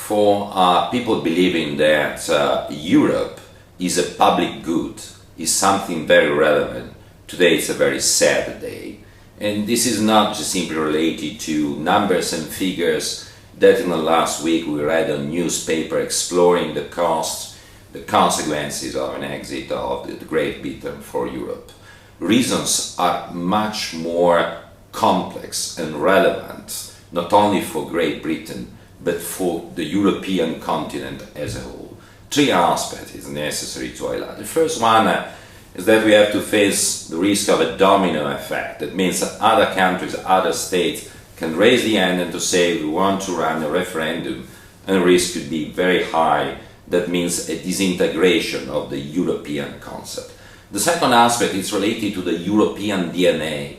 for people believing that Europe is a public good, is something very relevant, today it's a very sad day. And this is not just simply related to numbers and figures that in the last week we read on newspaper exploring the costs, the consequences of an exit of the Great Britain for Europe. Reasons are much more complex and relevant, not only for Great Britain, but for the European continent as a whole. Three aspects is necessary to highlight. The first one is that we have to face the risk of a domino effect. That means that other countries, other states can raise the hand and to say we want to run a referendum, and the risk could be very high. That means a disintegration of the European concept. The second aspect is related to the European DNA.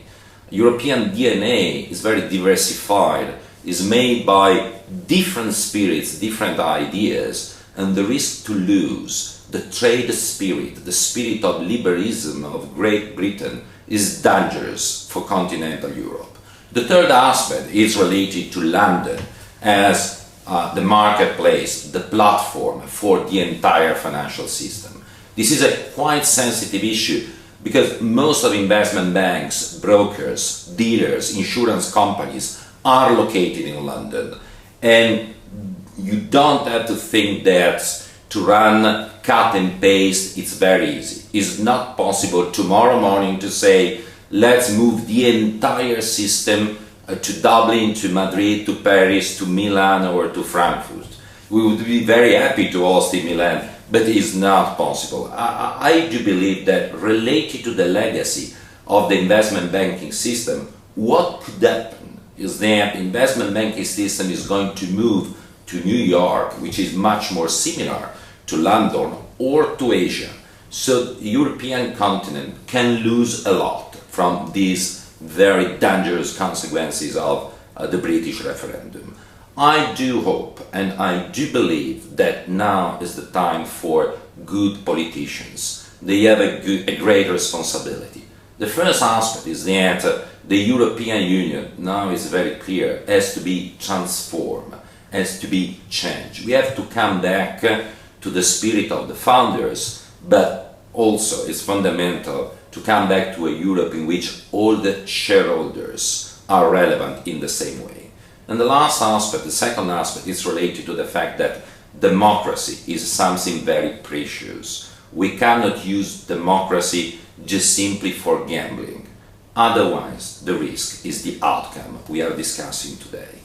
European DNA is very diversified, is made by different spirits, different ideas, and the risk to lose the trade spirit, the spirit of liberalism of Great Britain is dangerous for continental Europe. The third aspect is related to London as the marketplace, the platform for the entire financial system. This is a quite sensitive issue because most of investment banks, brokers, dealers, insurance companies are located in London, and you don't have to think that to run cut and paste it's very easy. It's not possible tomorrow morning to say let's move the entire system to Dublin, to Madrid, to Paris, to Milan or to Frankfurt. We would be very happy to host in Milan, but it's not possible. I do believe that related to the legacy of the investment banking system, what could happen is that the investment banking system is going to move to New York, which is much more similar to London or to Asia. So the European continent can lose a lot from these very dangerous consequences of the British referendum. I do hope and I do believe that now is the time for good politicians. They have a great responsibility. The first aspect is that the European Union now is very clear has to be transformed, has to be changed. We have to come back to the spirit of the founders, but also it's fundamental to come back to a Europe in which all the shareholders are relevant in the same way. And the last aspect, the second aspect, is related to the fact that democracy is something very precious. We cannot use democracy just simply for gambling. Otherwise, the risk is the outcome we are discussing today.